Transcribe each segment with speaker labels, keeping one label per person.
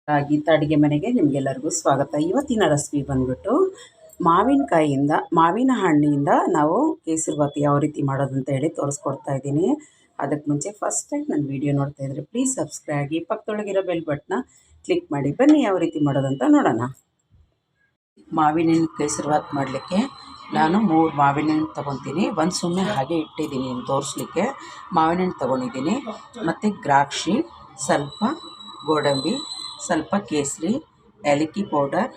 Speaker 1: ಗೀತಾ ಅಡುಗೆ ಮನೆಗೆ ನಿಮಗೆಲ್ಲರಿಗೂ ಸ್ವಾಗತ. ಇವತ್ತಿನ ರೆಸಿಪಿ ಬಂದ್ಬಿಟ್ಟು ಮಾವಿನ ಹಣ್ಣಿಂದ ನಾವು ಕೇಸರಿಬಾತ್ ಯಾವ ರೀತಿ ಮಾಡೋದು ಅಂತ ಹೇಳಿ ತೋರಿಸ್ಕೊಡ್ತಾ ಇದ್ದೀನಿ. ಅದಕ್ಕೆ ಮುಂಚೆ ಫಸ್ಟ್ ಟೈಮ್ ನನ್ನ ವೀಡಿಯೋ ನೋಡ್ತಾ ಇದ್ದರೆ ಪ್ಲೀಸ್ ಸಬ್ಸ್ಕ್ರೈಬ್ ಆಗಿ, ಪಕ್ಕದೊಳಗಿರೋ ಬೆಲ್ ಬಟನ್ನ ಕ್ಲಿಕ್ ಮಾಡಿ. ಬನ್ನಿ ಯಾವ ರೀತಿ ಮಾಡೋದಂತ ನೋಡೋಣ. ಮಾವಿನ ಹಣ್ಣು ಕೇಸರಿಬಾತ್ ಮಾಡಲಿಕ್ಕೆ ನಾನು 3 ಮಾವಿನ ಹಣ್ಣು ತೊಗೊತೀನಿ. ಒಂದು ಸುಮ್ಮನೆ ಹಾಗೆ ಇಟ್ಟಿದ್ದೀನಿ ತೋರಿಸ್ಲಿಕ್ಕೆ. ಮಾವಿನ ಹಣ್ಣು ತೊಗೊಂಡಿದ್ದೀನಿ, ಮತ್ತು ದ್ರಾಕ್ಷಿ, ಸ್ವಲ್ಪ ಗೋಡಂಬಿ, ಸ್ವಲ್ಪ ಕೇಸರಿ, ಏಲಕ್ಕಿ ಪೌಡರ್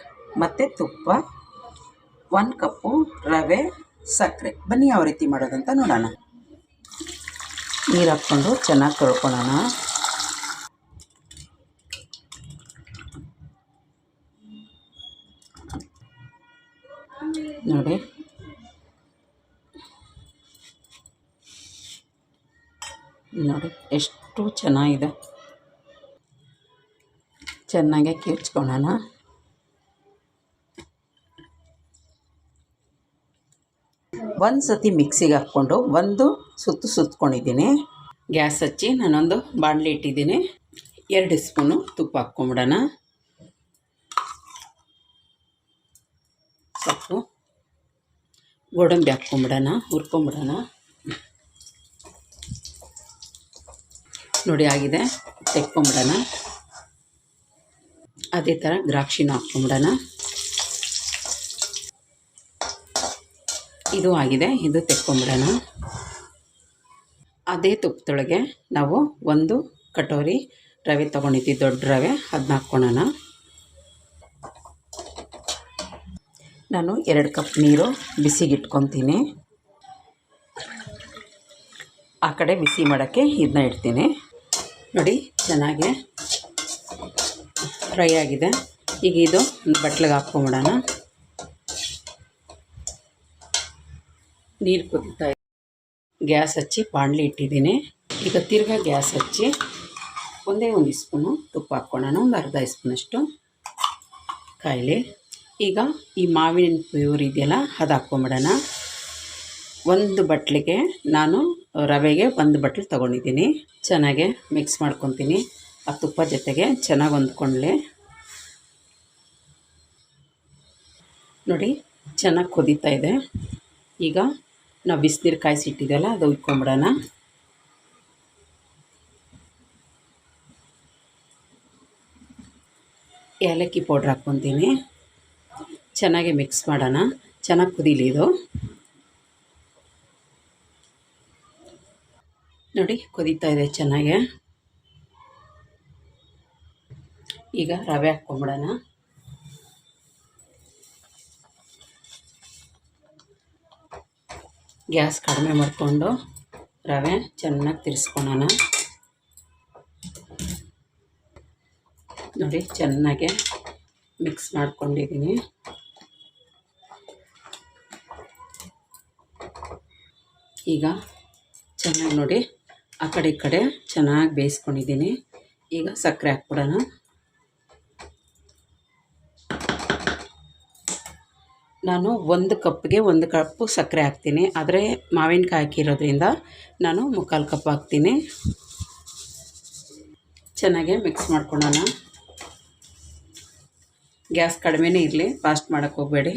Speaker 1: ಮತ್ತು ತುಪ್ಪ, 1 ಕಪ್ಪು ರವೆ, ಸಕ್ಕರೆ. ಬನ್ನಿ ಯಾವ ರೀತಿ ಮಾಡೋದಂತ ನೋಡೋಣ. ನೀರು ಹಾಕ್ಕೊಂಡು ಚೆನ್ನಾಗಿ ತೊಳ್ಕೊಳ್ಳೋಣ. ನೋಡಿ, ಎಷ್ಟು ಚೆನ್ನಾಗಿದೆ. ಚೆನ್ನಾಗಿ ಕಿರ್ಚ್ಕೊಳ್ಳೋಣ. ಒಂದು ಸತಿ ಮಿಕ್ಸಿಗೆ ಹಾಕ್ಕೊಂಡು ಒಂದು ಸುತ್ತಕೊಂಡಿದ್ದೀನಿ. ಗ್ಯಾಸ್ ಹಚ್ಚಿ ನಾನೊಂದು ಬಾಣಲಿ ಇಟ್ಟಿದ್ದೀನಿ. 2 ಸ್ಪೂನು ತುಪ್ಪ ಹಾಕ್ಕೊಂಬಿಡೋಣ. ಸ್ವಲ್ಪ ಗೋಡಂಬಿ ಹಾಕ್ಕೊಂಬಿಡೋಣ, ಹುರ್ಕೊಂಬಿಡೋಣ. ನೋಡಿ ಆಗಿದೆ, ತೆಕ್ಕೊಂಬಿಡೋಣ. ಅದೇ ಥರ ದ್ರಾಕ್ಷಿನೂ ಹಾಕ್ಕೊಂಬಿಡೋಣ. ಇದು ಆಗಿದೆ, ಇದು ತೆಕ್ಕೊಂಬಿಡೋಣ. ಅದೇ ತುಪ್ಪದೊಳಗೆ ನಾವು 1 ಕಟೋರಿ ರವೆ ತೊಗೊಂಡಿದ್ದೀವಿ, ದೊಡ್ಡ ರವೆ, ಅದನ್ನ ಹಾಕ್ಕೊಳ್ಳೋಣ. ನಾನು 2 ಕಪ್ ನೀರು ಬಿಸಿಗೆ ಇಟ್ಕೊತೀನಿ. ಆ ಕಡೆ ಬಿಸಿ ಮಾಡೋಕ್ಕೆ ಇದನ್ನ ಇಡ್ತೀನಿ. ನೋಡಿ, ಚೆನ್ನಾಗಿ ಫ್ರೈ ಆಗಿದೆ. ಈಗ ಇದು ಒಂದು ಬಟ್ಲಿಗೆ ಹಾಕ್ಕೊಂಬಿಡೋಣ. ನೀರು ಕುದೀತಾ ಇದೆ. ಗ್ಯಾಸ್ ಹಚ್ಚಿ ಬಾಣಲಿ ಇಟ್ಟಿದ್ದೀನಿ. ಈಗ ತಿರ್ಗಾ ಗ್ಯಾಸ್ ಹಚ್ಚಿ ಒಂದೇ 1 ಸ್ಪೂನು ತುಪ್ಪ ಹಾಕ್ಕೊಳ್ಳೋಣ. ಒಂದು ಅರ್ಧ ಸ್ಪೂನಷ್ಟು ಕಾಯಿಲೆ. ಈಗ ಈ ಮಾವಿನ ಪ್ಯೂರ್ ಇದೆಯಲ್ಲ, ಅದು ಹಾಕ್ಕೊಂಬಿಡೋಣ. 1 ಬಟ್ಲಿಗೆ ನಾನು ರವೆಗೆ 1 ಬಟ್ಲು ತೊಗೊಂಡಿದ್ದೀನಿ. ಚೆನ್ನಾಗೆ ಮಿಕ್ಸ್ ಮಾಡ್ಕೊತೀನಿ. ಆ ತುಪ್ಪ ಜೊತೆಗೆ ಚೆನ್ನಾಗಿ ಹೊಂದ್ಕೊಳ್ಳಿ. ನೋಡಿ, ಚೆನ್ನಾಗಿ ಕುದೀತಾ ಇದೆ. ಈಗ ನಾವು ಬಿಸಿನೀರು ಕಾಯಿಸಿಟ್ಟಿದ್ದೆಲ್ಲ ಅದು ಉಯ್ಕೊಂಬಿಡೋಣ. ಏಲಕ್ಕಿ ಪೌಡ್ರ್ ಹಾಕ್ಕೊತೀನಿ. ಚೆನ್ನಾಗಿ ಮಿಕ್ಸ್ ಮಾಡೋಣ. ಚೆನ್ನಾಗಿ ಕುದೀಲಿ ಇದು. ನೋಡಿ, ಕುದೀತಾ ಇದೆ ಚೆನ್ನಾಗೆ. ಈಗ ರವೆ ಹಾಕ್ಕೊಂಬಿಡೋಣ. ಗ್ಯಾಸ್ ಕಡಿಮೆ ಮಾಡಿಕೊಂಡು ರವೆ ಚೆನ್ನಾಗಿ ತಿರ್ಸ್ಕೊಳ್ಳೋಣ. ನೋಡಿ, ಚೆನ್ನಾಗೆ ಮಿಕ್ಸ್ ಮಾಡ್ಕೊಂಡಿದ್ದೀನಿ. ಈಗ ಚೆನ್ನಾಗಿ ನೋಡಿ, ಆ ಕಡೆ ಈ ಕಡೆ ಚೆನ್ನಾಗಿ ಬೇಯಿಸ್ಕೊಂಡಿದ್ದೀನಿ. ಈಗ ಸಕ್ಕರೆ ಹಾಕ್ಬಿಡೋಣ. ನಾನು 1 ಕಪ್ಗೆ 1 ಕಪ್ಪು ಸಕ್ಕರೆ ಹಾಕ್ತೀನಿ. ಆದರೆ ಮಾವಿನಕಾಯಿ ಹಾಕಿರೋದ್ರಿಂದ ನಾನು 3/4 ಕಪ್ ಹಾಕ್ತೀನಿ. ಚೆನ್ನಾಗೆ ಮಿಕ್ಸ್ ಮಾಡ್ಕೊಳ್ಳೋಣ. ಗ್ಯಾಸ್ ಕಡಿಮೆನೇ ಇರಲಿ, ಫಾಸ್ಟ್ ಮಾಡೋಕ್ಕೆ ಹೋಗಬೇಡಿ.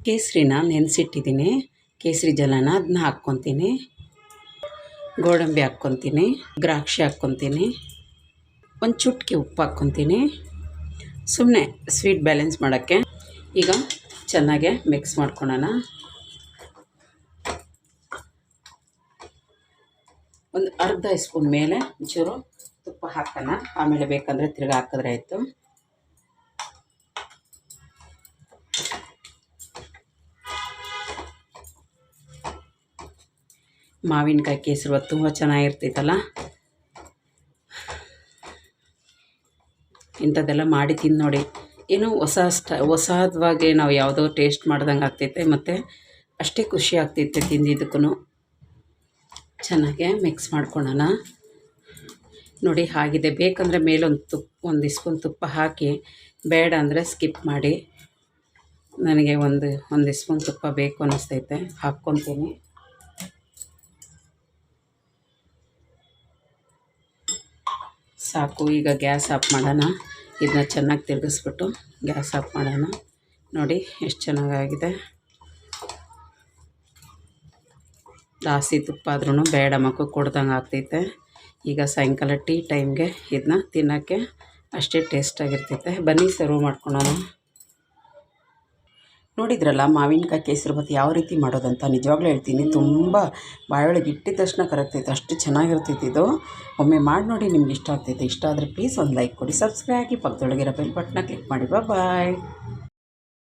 Speaker 1: ಕೇಸರಿನ ನೆನೆಸಿಟ್ಟಿದ್ದೀನಿ. ಕೇಸರಿ ಜಲನ ಅದನ್ನ ಹಾಕ್ಕೊತೀನಿ. ಗೋಡಂಬಿ ಹಾಕ್ಕೊತೀನಿ, ದ್ರಾಕ್ಷಿ ಹಾಕ್ಕೊತೀನಿ, ಒಂದು ಚುಟ್ಕಿ ಉಪ್ಪು ಹಾಕ್ಕೊತೀನಿ, ಸುಮ್ಮನೆ ಸ್ವೀಟ್ ಬ್ಯಾಲೆನ್ಸ್ ಮಾಡೋಕ್ಕೆ. ಈಗ ಚೆನ್ನಾಗೆ ಮಿಕ್ಸ್ ಮಾಡ್ಕೊಳ್ಳೋಣ. ಒಂದು ಅರ್ಧ ಸ್ಪೂನ್ ಮೇಲೆ ಒಂಚೂರು ತುಪ್ಪ ಹಾಕೋಣ. ಆಮೇಲೆ ಬೇಕಂದರೆ ತಿರ್ಗಿ ಹಾಕಿದ್ರೆ ಆಯಿತು. ಮಾವಿನಕಾಯಿ ಕೇಸರಿಬಾತ್ ತುಂಬ ಚೆನ್ನಾಗಿರ್ತೈತಲ್ಲ. ಇಂಥದ್ದೆಲ್ಲ ಮಾಡಿ ತಿಂದು ನೋಡಿ. ಏನೋ ಹೊಸದವಾಗಿ ನಾವು ಯಾವುದೋ ಟೇಸ್ಟ್ ಮಾಡ್ದಂಗೆ ಆಗ್ತೈತೆ, ಮತ್ತು ಅಷ್ಟೇ ಖುಷಿ ಆಗ್ತೈತೆ ತಿಂದಿದ್ದಕ್ಕೂ. ಚೆನ್ನಾಗೆ ಮಿಕ್ಸ್ ಮಾಡ್ಕೊಳ್ಳೋಣ. ನೋಡಿ ಆಗಿದೆ. ಬೇಕಂದರೆ ಮೇಲೊಂದು ಒಂದು ಸ್ಪೂನ್ ತುಪ್ಪ ಹಾಕಿ, ಬೇಡ ಅಂದರೆ ಸ್ಕಿಪ್ ಮಾಡಿ. ನನಗೆ ಒಂದು ಸ್ಪೂನ್ ತುಪ್ಪ ಬೇಕು ಅನ್ನಿಸ್ತೈತೆ, ಹಾಕ್ಕೊತೀನಿ. ಸಾಕು. ಈಗ ಗ್ಯಾಸ್ ಆಫ್ ಮಾಡೋಣ. ಇದನ್ನ ಚೆನ್ನಾಗಿ ತಿರುಗಿಸ್ಬಿಟ್ಟು ಗ್ಯಾಸ್ ಆಫ್ ಮಾಡೋಣ. ನೋಡಿ ಎಷ್ಟು ಚೆನ್ನಾಗಾಗಿದೆ. ಜಾಸ್ತಿ ತುಪ್ಪ ಆದ್ರೂ ಬೇಡ, ಮಕ್ಕಳು ಕೊಡ್ದಂಗೆ ಆಗ್ತೈತೆ. ಈಗ ಸಾಯಂಕಾಲ ಟೀ ಟೈಮ್ಗೆ ಇದನ್ನ ತಿನ್ನೋಕ್ಕೆ ಅಷ್ಟೇ ಟೇಸ್ಟಾಗಿರ್ತೈತೆ. ಬನ್ನಿ ಸರ್ವ್ ಮಾಡ್ಕೊಳ್ಳೋಣ. ನೋಡಿದ್ರಲ್ಲ ಮಾವಿನಕಾಯಿ ಕೇಸರಿಬಾತು ಯಾವ ರೀತಿ ಮಾಡೋದಂತ. ನಿಜವಾಗ್ಲೂ ಹೇಳ್ತೀನಿ, ತುಂಬ ಬಾಯೊಳಗೆ ಇಟ್ಟಿದ ತಕ್ಷಣ ಕರಗ್ತೈತೆ, ಅಷ್ಟು ಚೆನ್ನಾಗಿರ್ತೈತೆ ಇದು. ಒಮ್ಮೆ ಮಾಡಿ ನೋಡಿ, ನಿಮ್ಗೆ ಇಷ್ಟ ಆಗ್ತೈತೆ. ಇಷ್ಟ ಆದರೆ ಪ್ಲೀಸ್ ಒಂದು ಲೈಕ್ ಕೊಡಿ, ಸಬ್ಸ್ಕ್ರೈಬ್ ಆಗಿ, ಪಕ್ಕದೊಳಗಿರೋ ಬೆಲ್ ಬಟನ್ನ ಕ್ಲಿಕ್ ಮಾಡಿ. ಬಾಯ್.